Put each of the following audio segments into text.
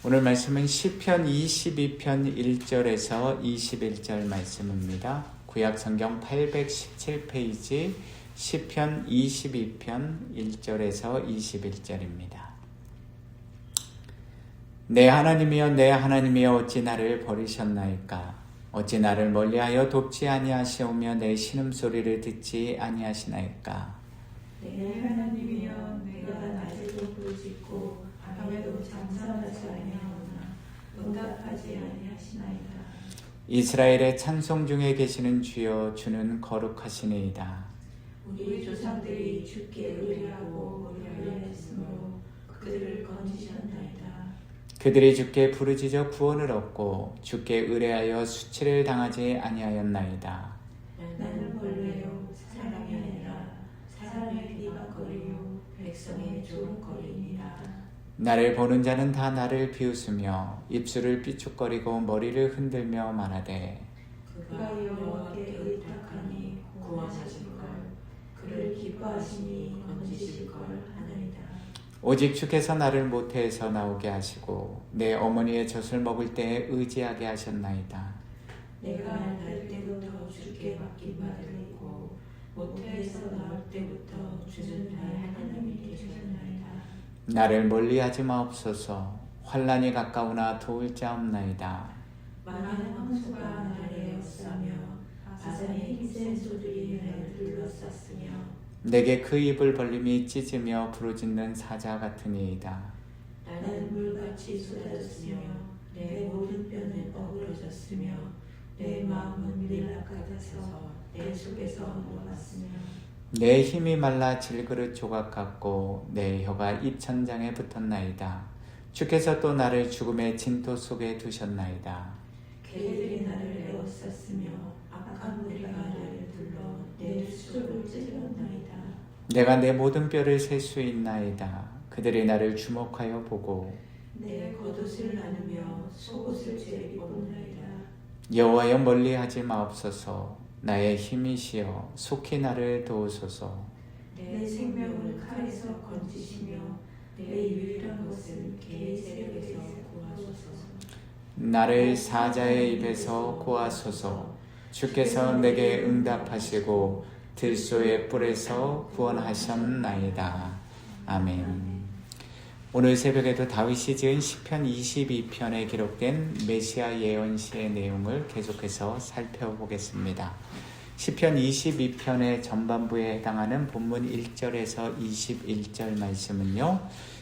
오늘 말씀은 시편 22편 1절에서 21절 말씀입니다. 구약성경 817페이지 시편 22편 1절에서 21절입니다. 내 하나님이여 내 하나님이여 어찌 나를 버리셨나이까? 어찌 나를 멀리하여 돕지 아니하시오며 내 신음소리를 듣지 아니하시나이까? 내 하나님이여 내가 낮에도 부르짖고 밤에도 잠잠하지 아니하오나 응답하지 아니하시나이다. 이스라엘의 찬송 중에 계시는 주여 주는 거룩하시니이다. 우리 조상들이 주께 의뢰하고 의뢰하였으므로 그들을 건지셨나이다. 그들이 주께 부르짖어 구원을 얻고 주께 의뢰하여 수치를 당하지 아니하였나이다. 나는 벌레요 사람이 아니라 사람의 비박거리요 백성의 조롱거리니라. 나를 보는 자는 다 나를 비웃으며 입술을 삐죽거리고 머리를 흔들며 말하되 그가 여호와께 의탁하니 구원하실걸. 그를 기뻐하시니 건지실걸 하나이다. 오직 주께서 나를 모태에서 나오게 하시고 내 어머니의 젖을 먹을 때에 의지하게 하셨나이다. 내가 날 때부터 주께 맡긴 바 들었고 모태에서 나올 때부터 주는 나의 하나님이 되셨나이다. 나를 멀리하지 마옵소서. 환난이 가까우나 도울 자 없나이다. 많은 황소가 나를 에워싸며 바산의 힘센 소들이 나를 둘러쌌으며 내게 그 입을 벌림이 찢으며 부르짖는 사자 같으니이다. 나는 물같이 쏟아졌으며 내 모든 뼈는 어그러졌으며 내 마음은 밀랍 같아서 내 속에서 녹았으며 내 힘이 말라 질그릇 조각 같고 내 혀가 입천장에 붙었나이다. 주께서 또 나를 죽음의 진토 속에 두셨나이다. 개들이 나를 에워쌌으며 악한 무리가 나를 둘러 내 수를 찔렀나이다. 내가 내 모든 뼈를 셀 수 있나이다. 그들이 나를 주목하여 보고 내 겉옷을 나누며 속옷을 제입었나이다. 여호와여 멀리하지 마옵소서. 나의 힘이시여 속히 나를 도우소서. 내 생명을 칼에서 건지시며 내 유일한 것을 개의 세력에서 구하소서. 나를 사자의 입에서 구하소서. 주께서 내게 응답하시고 들소의 뿔에서 구원하셨나이다. 아멘. 오늘 새벽에도 다윗이 지은 시편 22편에 기록된 메시아 예언시의 내용을 계속해서 살펴보겠습니다. 시편 22편의 전반부에 해당하는 본문 1절에서 21절 말씀은요,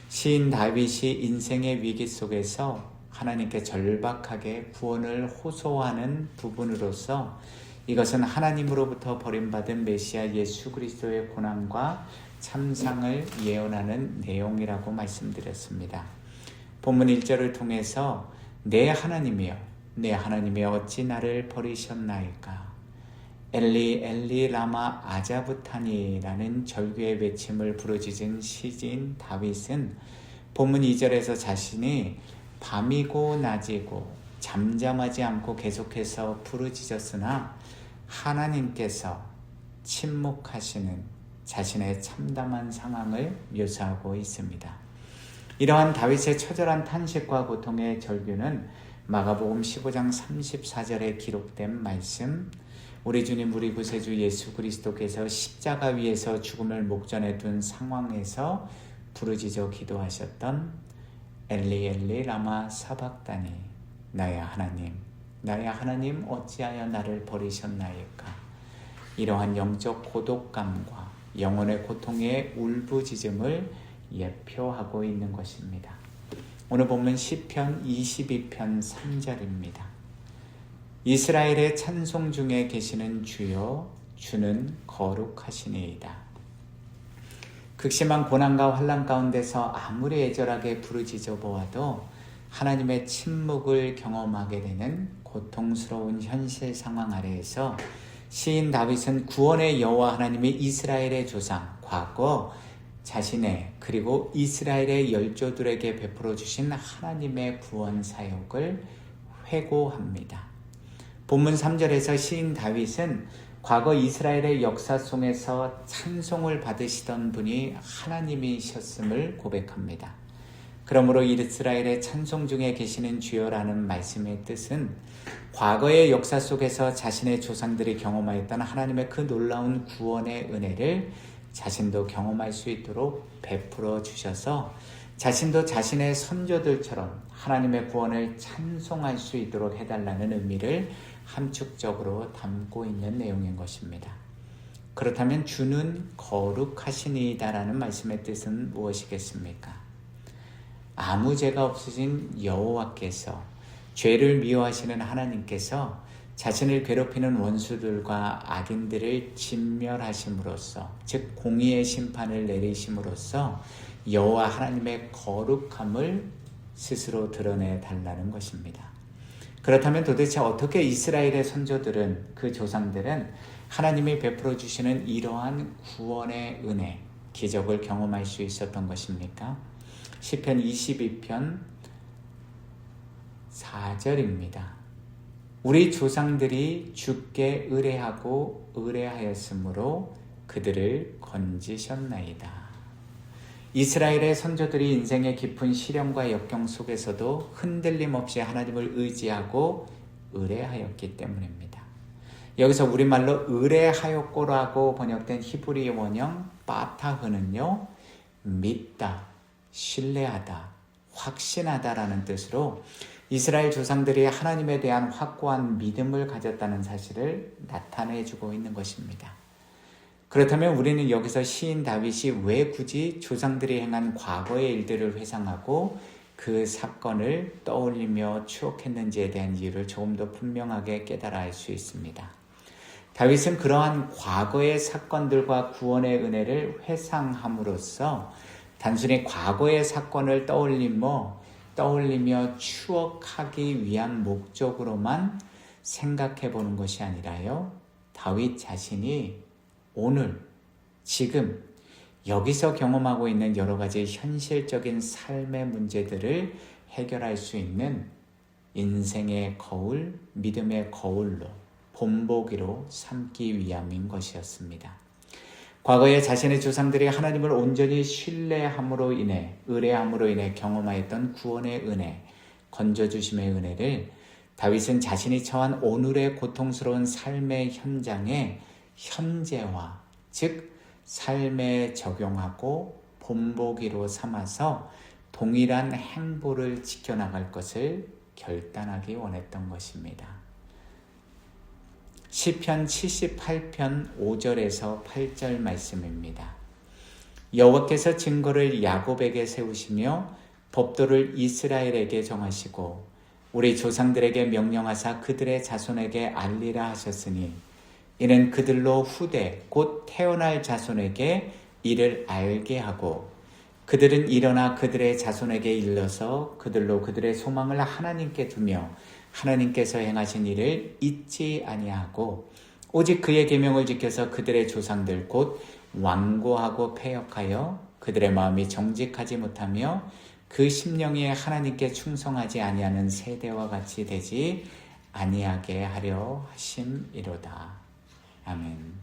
시인 다윗이 인생의 위기 속에서 하나님께 절박하게 구원을 호소하는 부분으로서 이것은 하나님으로부터 버림받은 메시아 예수 그리스도의 고난과 참상을 예언하는 내용이라고 말씀드렸습니다. 본문 1절을 통해서 내 하나님이여 어찌 나를 버리셨나이까? 엘리 엘리 라마 아자부타니라는 절규의 외침을 부르짖은 시인 다윗은 본문 2절에서 자신이 밤이고 낮이고 잠잠하지 않고 계속해서 부르짖었으나 하나님께서 침묵하시는 자신의 참담한 상황을 묘사하고 있습니다. 이러한 다윗의 처절한 탄식과 고통의 절규는 마가복음 15장 34절에 기록된 말씀, 우리 주님 우리 구세주 예수 그리스도께서 십자가 위에서 죽음을 목전에 둔 상황에서 부르짖어 기도하셨던 엘리 엘리 라마 사박다니 나의 하나님 어찌하여 나를 버리셨나이까? 이러한 영적 고독감과 영혼의 고통의 울부짖음을 예표하고 있는 것입니다. 오늘 본문 시편 22편 3절입니다. 이스라엘의 찬송 중에 계시는 주여 주는 거룩하시니이다. 극심한 고난과 환난 가운데서 아무리 애절하게 부르짖어 보아도 하나님의 침묵을 경험하게 되는 고통스러운 현실 상황 아래에서 시인 다윗은 구원의 여호와 하나님이 이스라엘의 조상, 과거 자신의 그리고 이스라엘의 열조들에게 베풀어 주신 하나님의 구원 사역을 회고합니다. 본문 3절에서 시인 다윗은 과거 이스라엘의 역사 속에서 찬송을 받으시던 분이 하나님이셨음을 고백합니다. 그러므로 이스라엘의 찬송 중에 계시는 주여라는 말씀의 뜻은 과거의 역사 속에서 자신의 조상들이 경험하였던 하나님의 그 놀라운 구원의 은혜를 자신도 경험할 수 있도록 베풀어 주셔서 자신도 자신의 선조들처럼 하나님의 구원을 찬송할 수 있도록 해달라는 의미를 함축적으로 담고 있는 내용인 것입니다. 그렇다면 주는 거룩하시니이다라는 말씀의 뜻은 무엇이겠습니까? 아무 죄가 없으신 여호와께서, 죄를 미워하시는 하나님께서 자신을 괴롭히는 원수들과 악인들을 진멸하심으로써, 즉 공의의 심판을 내리심으로써 여호와 하나님의 거룩함을 스스로 드러내 달라는 것입니다. 그렇다면 도대체 어떻게 이스라엘의 선조들은, 그 조상들은 하나님이 베풀어 주시는 이러한 구원의 은혜, 기적을 경험할 수 있었던 것입니까? 시편 22편 4절입니다. 우리 조상들이 주께 의뢰하고 의뢰하였으므로 그들을 건지셨나이다. 이스라엘의 선조들이 인생의 깊은 시련과 역경 속에서도 흔들림 없이 하나님을 의지하고 의뢰하였기 때문입니다. 여기서 우리말로 의뢰하였고라고 번역된 히브리 원형 바타흐는요, 믿다, 신뢰하다, 확신하다라는 뜻으로 이스라엘 조상들이 하나님에 대한 확고한 믿음을 가졌다는 사실을 나타내주고 있는 것입니다. 그렇다면 우리는 여기서 시인 다윗이 왜 굳이 조상들이 행한 과거의 일들을 회상하고 그 사건을 떠올리며 추억했는지에 대한 이유를 조금 더 분명하게 깨달아 알 수 있습니다. 다윗은 그러한 과거의 사건들과 구원의 은혜를 회상함으로써 단순히 과거의 사건을 떠올리며 추억하기 위한 목적으로만 생각해 보는 것이 아니라요, 다윗 자신이 오늘, 지금, 여기서 경험하고 있는 여러 가지 현실적인 삶의 문제들을 해결할 수 있는 인생의 거울, 믿음의 거울로, 본보기로 삼기 위함인 것이었습니다. 과거에 자신의 조상들이 하나님을 온전히 신뢰함으로 인해, 의뢰함으로 인해 경험하였던 구원의 은혜, 건져주심의 은혜를 다윗은 자신이 처한 오늘의 고통스러운 삶의 현장에 현재화, 즉 삶에 적용하고 본보기로 삼아서 동일한 행보를 지켜나갈 것을 결단하기 원했던 것입니다. 시편 78편 5절에서 8절 말씀입니다. 여호와께서 증거를 야곱에게 세우시며 법도를 이스라엘에게 정하시고 우리 조상들에게 명령하사 그들의 자손에게 알리라 하셨으니 이는 그들로 후대 곧 태어날 자손에게 이를 알게 하고 그들은 일어나 그들의 자손에게 일러서 그들로 그들의 소망을 하나님께 두며 하나님께서 행하신 일을 잊지 아니하고 오직 그의 계명을 지켜서 그들의 조상들 곧 완고하고 패역하여 그들의 마음이 정직하지 못하며 그 심령이 하나님께 충성하지 아니하는 세대와 같이 되지 아니하게 하려 하심이로다. 아멘.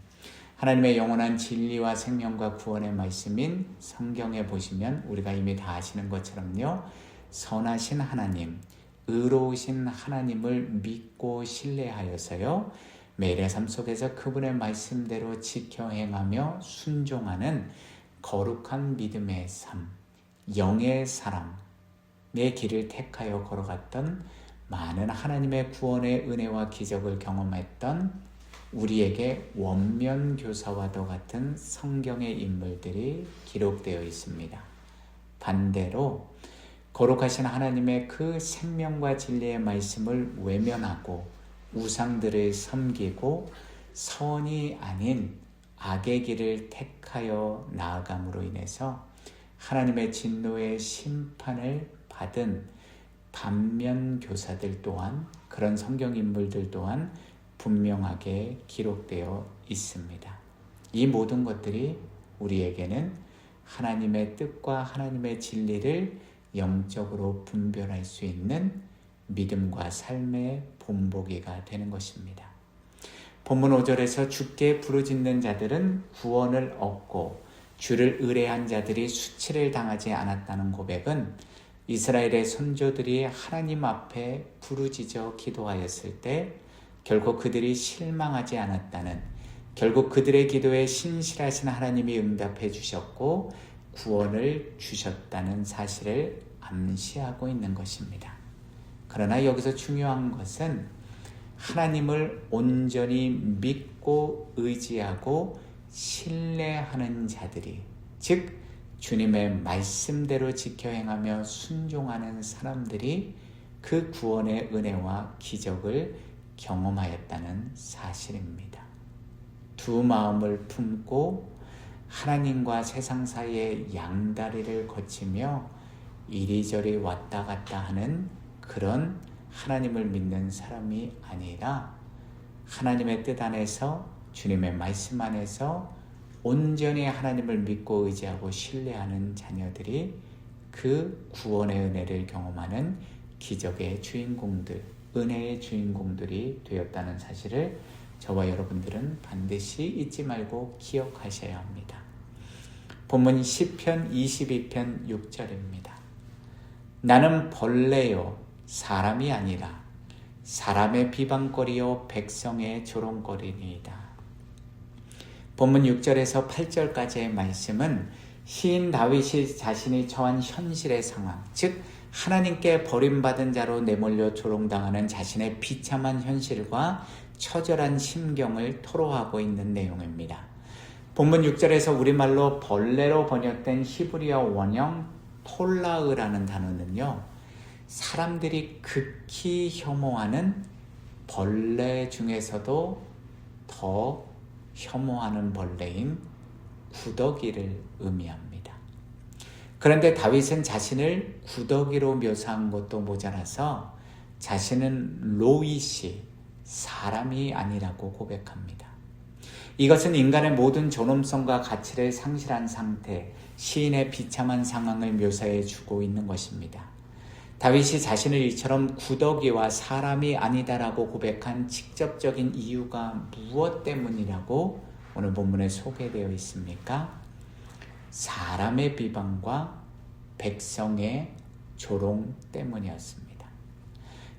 하나님의 영원한 진리와 생명과 구원의 말씀인 성경에 보시면 우리가 이미 다 아시는 것처럼요, 선하신 하나님, 의로우신 하나님을 믿고 신뢰하여서요, 매일의 삶 속에서 그분의 말씀대로 지켜 행하며 순종하는 거룩한 믿음의 삶, 영의 사람의 길을 택하여 걸어갔던 많은 하나님의 구원의 은혜와 기적을 경험했던 우리에게 원면교사와도 같은 성경의 인물들이 기록되어 있습니다. 반대로 거룩하신 하나님의 그 생명과 진리의 말씀을 외면하고 우상들을 섬기고 선이 아닌 악의 길을 택하여 나아감으로 인해서 하나님의 진노의 심판을 받은 반면교사들 또한, 그런 성경인물들 또한 분명하게 기록되어 있습니다. 이 모든 것들이 우리에게는 하나님의 뜻과 하나님의 진리를 영적으로 분별할 수 있는 믿음과 삶의 본보기가 되는 것입니다. 본문 5절에서 주께 부르짖는 자들은 구원을 얻고 주를 의뢰한 자들이 수치를 당하지 않았다는 고백은 이스라엘의 선조들이 하나님 앞에 부르짖어 기도하였을 때 결국 그들이 실망하지 않았다는, 결국 그들의 기도에 신실하신 하나님이 응답해 주셨고 구원을 주셨다는 사실을 암시하고 있는 것입니다. 그러나 여기서 중요한 것은 하나님을 온전히 믿고 의지하고 신뢰하는 자들이, 즉 주님의 말씀대로 지켜 행하며 순종하는 사람들이 그 구원의 은혜와 기적을 경험하였다는 사실입니다. 두 마음을 품고 하나님과 세상 사이의 양다리를 거치며 이리저리 왔다 갔다 하는 그런 하나님을 믿는 사람이 아니라 하나님의 뜻 안에서, 주님의 말씀 안에서 온전히 하나님을 믿고 의지하고 신뢰하는 자녀들이 그 구원의 은혜를 경험하는 기적의 주인공들, 은혜의 주인공들이 되었다는 사실을 저와 여러분들은 반드시 잊지 말고 기억하셔야 합니다. 본문 시편 22편 6절입니다. 나는 벌레요 사람이 아니라 사람의 비방거리요 백성의 조롱거리니이다. 본문 6절에서 8절까지의 말씀은 시인 다윗이 자신이 처한 현실의 상황, 즉 하나님께 버림받은 자로 내몰려 조롱당하는 자신의 비참한 현실과 처절한 심경을 토로하고 있는 내용입니다. 본문 6절에서 우리말로 벌레로 번역된 히브리어 원형 톨라흐라는 단어는요, 사람들이 극히 혐오하는 벌레 중에서도 더 혐오하는 벌레인 구더기를 의미합니다. 그런데 다윗은 자신을 구더기로 묘사한 것도 모자라서 자신은 로이시, 사람이 아니라고 고백합니다. 이것은 인간의 모든 존엄성과 가치를 상실한 상태, 시인의 비참한 상황을 묘사해 주고 있는 것입니다. 다윗이 자신을 이처럼 구더기와 사람이 아니다라고 고백한 직접적인 이유가 무엇 때문이라고 오늘 본문에 소개되어 있습니까? 사람의 비방과 백성의 조롱 때문이었습니다.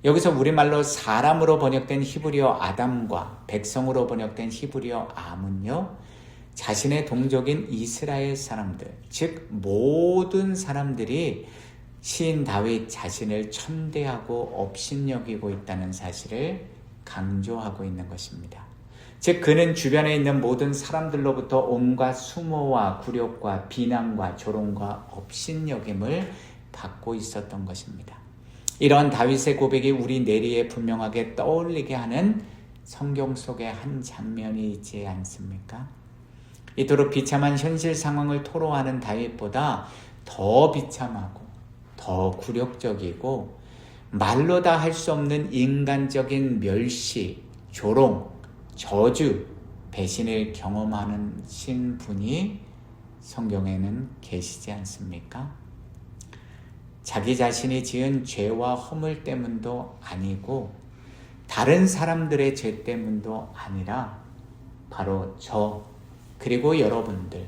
여기서 우리말로 사람으로 번역된 히브리어 아담과 백성으로 번역된 히브리어 암은요, 자신의 동족인 이스라엘 사람들, 즉 모든 사람들이 시인 다윗 자신을 천대하고 업신여기고 있다는 사실을 강조하고 있는 것입니다. 즉 그는 주변에 있는 모든 사람들로부터 온갖 수모와 굴욕과 비난과 조롱과 업신여김을 받고 있었던 것입니다. 이러한 다윗의 고백이 우리 내리에 분명하게 떠올리게 하는 성경 속의 한 장면이 있지 않습니까? 이토록 비참한 현실 상황을 토로하는 다윗보다 더 비참하고 더 굴욕적이고 말로 다 할 수 없는 인간적인 멸시, 조롱, 저주, 배신을 경험하신 분이 성경에는 계시지 않습니까? 자기 자신이 지은 죄와 허물 때문도 아니고 다른 사람들의 죄 때문도 아니라 바로 저 그리고 여러분들,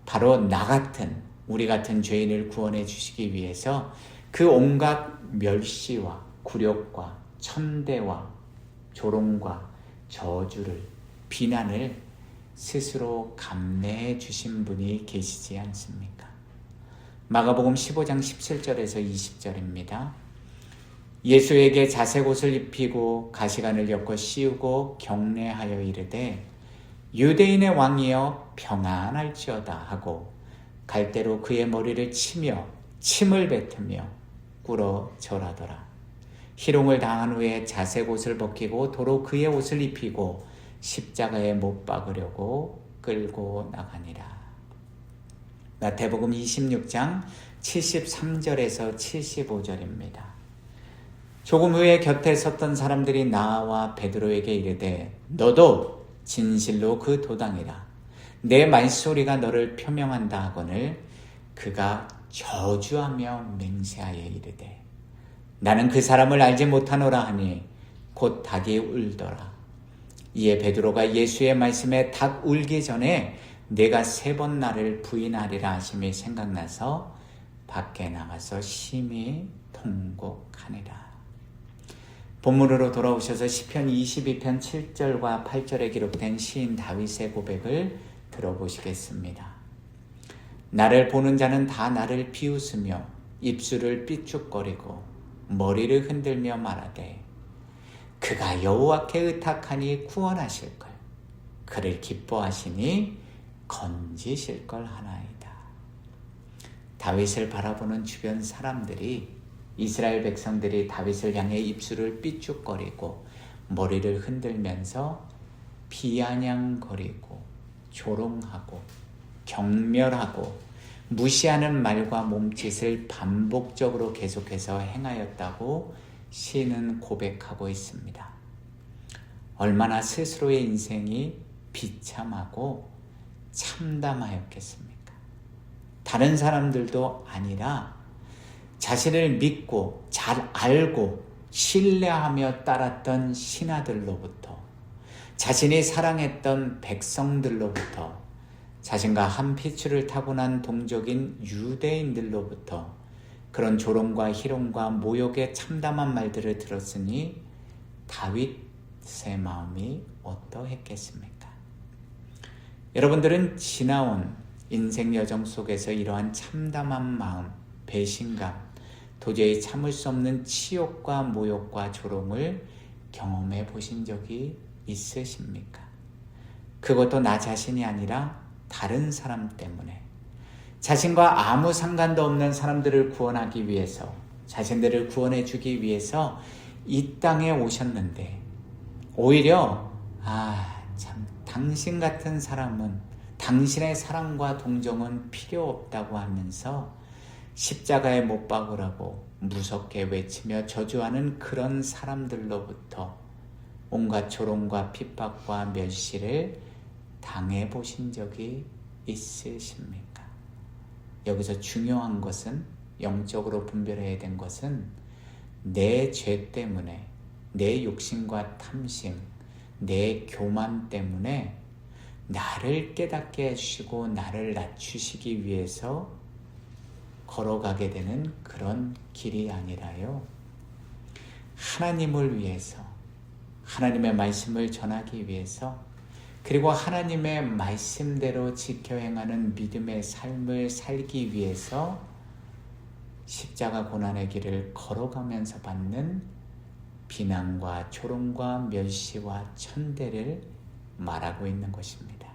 바로 나 같은 우리 같은 죄인을 구원해 주시기 위해서 그 온갖 멸시와 굴욕과 천대와 조롱과 저주를, 비난을 스스로 감내해 주신 분이 계시지 않습니까? 마가복음 15장 17절에서 20절입니다. 예수에게 자색 옷을 입히고 가시관을 엮어 씌우고 경례하여 이르되 유대인의 왕이여 평안할지어다 하고 갈대로 그의 머리를 치며 침을 뱉으며 꿇어 절하더라. 희롱을 당한 후에 자색 옷을 벗기고 도로 그의 옷을 입히고 십자가에 못 박으려고 끌고 나가니라. 마태복음 26장 73절에서 75절입니다. 조금 후에 곁에 섰던 사람들이 나와 베드로에게 이르되 너도 진실로 그 도당이라. 내 말소리가 너를 표명한다 하거늘 그가 저주하며 맹세하여 이르되 나는 그 사람을 알지 못하노라 하니 곧 닭이 울더라. 이에 베드로가 예수의 말씀에 닭 울기 전에 내가 3번 나를 부인하리라 하심이 생각나서 밖에 나가서 심히 통곡하니라. 본문으로 돌아오셔서 시편 22편 7절과 8절에 기록된 시인 다윗의 고백을 들어보시겠습니다. 나를 보는 자는 다 나를 비웃으며 입술을 삐죽거리고 머리를 흔들며 말하되 그가 여호와께 의탁하니 구원하실걸, 그를 기뻐하시니 건지실걸 하나이다. 다윗을 바라보는 주변 사람들이, 이스라엘 백성들이 다윗을 향해 입술을 삐죽거리고 머리를 흔들면서 비아냥거리고 조롱하고 경멸하고 무시하는 말과 몸짓을 반복적으로 계속해서 행하였다고 시인은 고백하고 있습니다. 얼마나 스스로의 인생이 비참하고 참담하였겠습니까? 다른 사람들도 아니라 자신을 믿고 잘 알고 신뢰하며 따랐던 신하들로부터, 자신이 사랑했던 백성들로부터, 자신과 한 피줄을 타고난 동족인 유대인들로부터 그런 조롱과 희롱과 모욕의 참담한 말들을 들었으니 다윗의 마음이 어떠했겠습니까? 여러분들은 지나온 인생 여정 속에서 이러한 참담한 마음, 배신감, 도저히 참을 수 없는 치욕과 모욕과 조롱을 경험해 보신 적이 있으십니까? 그것도 나 자신이 아니라 다른 사람 때문에, 자신과 아무 상관도 없는 사람들을 구원하기 위해서, 자신들을 구원해 주기 위해서 이 땅에 오셨는데 오히려 참 당신 같은 사람은, 당신의 사랑과 동정은 필요 없다고 하면서 십자가에 못 박으라고 무섭게 외치며 저주하는 그런 사람들로부터 온갖 조롱과 핍박과 멸시를 당해보신 적이 있으십니까? 여기서 중요한 것은, 영적으로 분별해야 된 것은 내 죄 때문에, 내 욕심과 탐심, 내 교만 때문에 나를 깨닫게 해주시고 나를 낮추시기 위해서 걸어가게 되는 그런 길이 아니라요, 하나님을 위해서, 하나님의 말씀을 전하기 위해서, 그리고 하나님의 말씀대로 지켜 행하는 믿음의 삶을 살기 위해서 십자가 고난의 길을 걸어가면서 받는 비난과 조롱과 멸시와 천대를 말하고 있는 것입니다.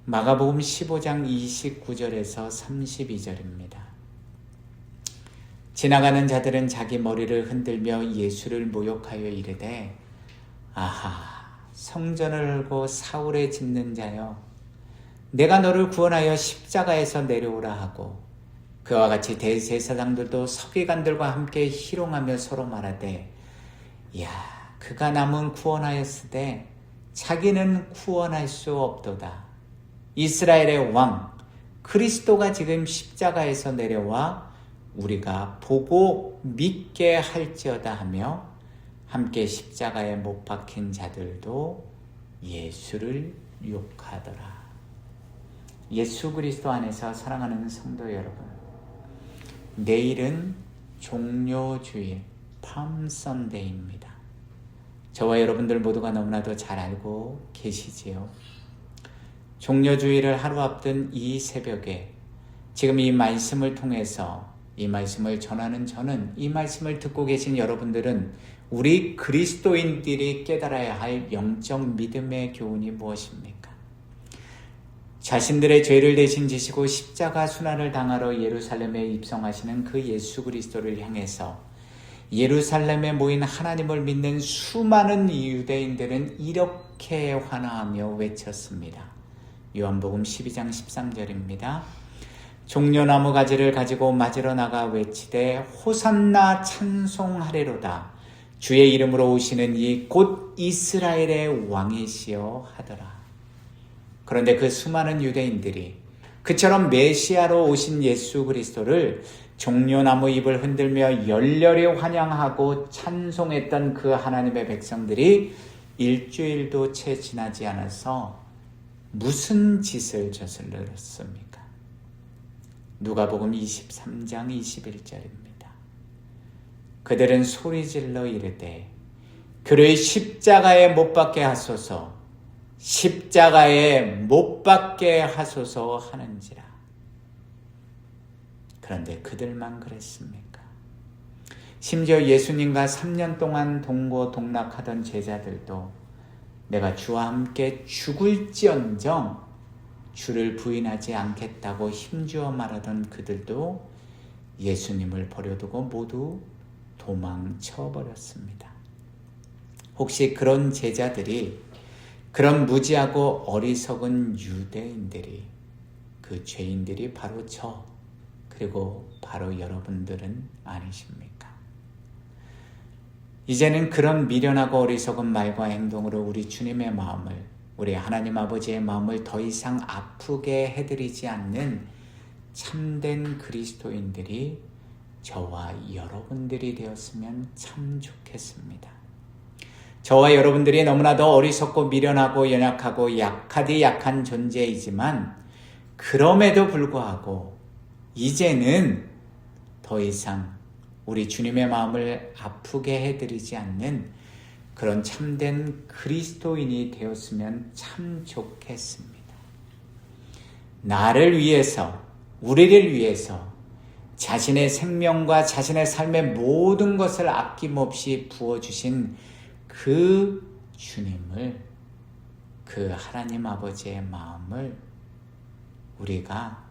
마가복음 15장 29절에서 32절입니다. 지나가는 자들은 자기 머리를 흔들며 예수를 모욕하여 이르되 아하, 성전을 헐고 사울에 짓는 자여, 내가 너를 구원하여 십자가에서 내려오라 하고, 그와 같이 대제사장들도 서기관들과 함께 희롱하며 서로 말하되 그가 남은 구원하였으되 자기는 구원할 수 없도다. 이스라엘의 왕 그리스도가 지금 십자가에서 내려와 우리가 보고 믿게 할지어다 하며 함께 십자가에 못 박힌 자들도 예수를 욕하더라. 예수 그리스도 안에서 사랑하는 성도 여러분, 내일은 종료주일 팜 선데이입니다. 저와 여러분들 모두가 너무나도 잘 알고 계시지요. 종료주일을 하루 앞둔 이 새벽에 지금 이 말씀을 통해서, 이 말씀을 전하는 저는, 이 말씀을 듣고 계신 여러분들은 우리 그리스도인들이 깨달아야 할 영적 믿음의 교훈이 무엇입니까? 자신들의 죄를 대신 지시고 십자가 순환을 당하러 예루살렘에 입성하시는 그 예수 그리스도를 향해서 예루살렘에 모인 하나님을 믿는 수많은 유대인들은 이렇게 환호하며 외쳤습니다. 요한복음 12장 13절입니다. 종려나무 가지를 가지고 맞으러 나가 외치되 호산나 찬송하리로다. 주의 이름으로 오시는 이 곧 이스라엘의 왕이시여 하더라. 그런데 그 수많은 유대인들이 그처럼 메시아로 오신 예수 그리스도를 종려나무 잎을 흔들며 열렬히 환영하고 찬송했던 그 하나님의 백성들이 일주일도 채 지나지 않아서 무슨 짓을 저질렀습니까? 누가복음 23장 21절입니다. 그들은 소리질러 이르되 그를 십자가에 못 박게 하소서, 십자가에 못 박게 하소서 하는지라. 그런데 그들만 그랬습니까? 심지어 예수님과 3년 동안 동고동락하던 제자들도 내가 주와 함께 죽을지언정 주를 부인하지 않겠다고 힘주어 말하던 그들도 예수님을 버려두고 모두 도망쳐 버렸습니다. 혹시 그런 제자들이, 그런 무지하고 어리석은 유대인들이, 그 죄인들이 바로 저, 그리고 바로 여러분들은 아니십니까? 이제는 그런 미련하고 어리석은 말과 행동으로 우리 주님의 마음을, 우리 하나님 아버지의 마음을 더 이상 아프게 해드리지 않는 참된 그리스도인들이 저와 여러분들이 되었으면 참 좋겠습니다. 저와 여러분들이 너무나도 어리석고 미련하고 연약하고 약하디 약한 존재이지만 그럼에도 불구하고 이제는 더 이상 우리 주님의 마음을 아프게 해드리지 않는 그런 참된 그리스도인이 되었으면 참 좋겠습니다. 나를 위해서, 우리를 위해서 자신의 생명과 자신의 삶의 모든 것을 아낌없이 부어주신 그 주님을, 그 하나님 아버지의 마음을 우리가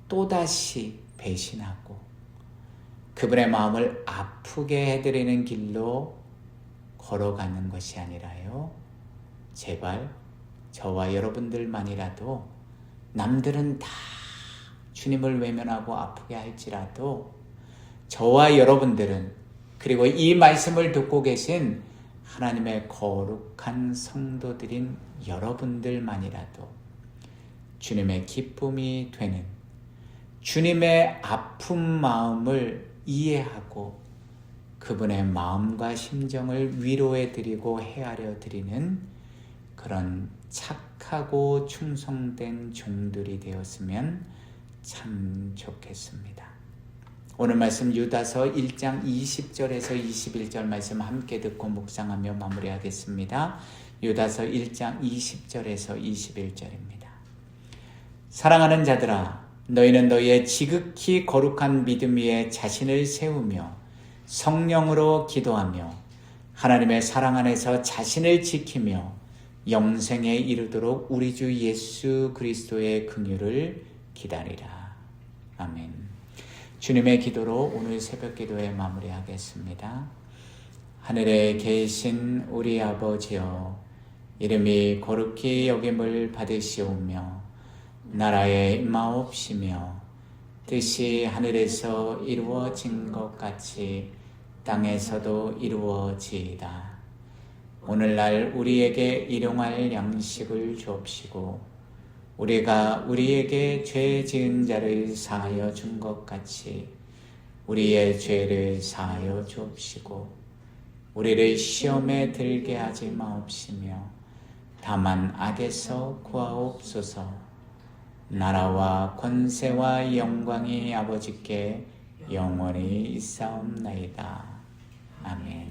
또다시 배신하고 그분의 마음을 아프게 해드리는 길로 걸어가는 것이 아니라요, 제발 저와 여러분들만이라도, 남들은 다 주님을 외면하고 아프게 할지라도 저와 여러분들은, 그리고 이 말씀을 듣고 계신 하나님의 거룩한 성도들인 여러분들만이라도 주님의 기쁨이 되는, 주님의 아픈 마음을 이해하고 그분의 마음과 심정을 위로해드리고 헤아려 드리는 그런 착하고 충성된 종들이 되었으면 참 좋겠습니다. 오늘 말씀 유다서 1장 20절에서 21절 말씀 함께 듣고 묵상하며 마무리하겠습니다. 유다서 1장 20절에서 21절입니다. 사랑하는 자들아, 너희는 너희의 지극히 거룩한 믿음 위에 자신을 세우며 성령으로 기도하며 하나님의 사랑 안에서 자신을 지키며 영생에 이르도록 우리 주 예수 그리스도의 긍휼을 기다리라. 아멘. 주님의 기도로 오늘 새벽 기도에 마무리하겠습니다. 하늘에 계신 우리 아버지여, 이름이 거룩히 여김을 받으시오며 나라에 임하옵시며 뜻이 하늘에서 이루어진 것 같이 땅에서도 이루어지이다. 오늘날 우리에게 일용할 양식을 주옵시고 우리가 우리에게 죄 지은 자를 사하여 준 것 같이 우리의 죄를 사하여 주옵시고 우리를 시험에 들게 하지 마옵시며 다만 악에서 구하옵소서. 나라와 권세와 영광이 아버지께 영원히 있사옵나이다. 아멘.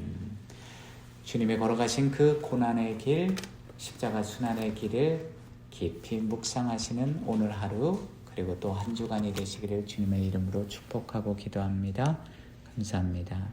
주님이 걸어가신 그 고난의 길, 십자가 순환의 길을 깊이 묵상하시는 오늘 하루, 그리고 또 한 주간이 되시기를 주님의 이름으로 축복하고 기도합니다. 감사합니다.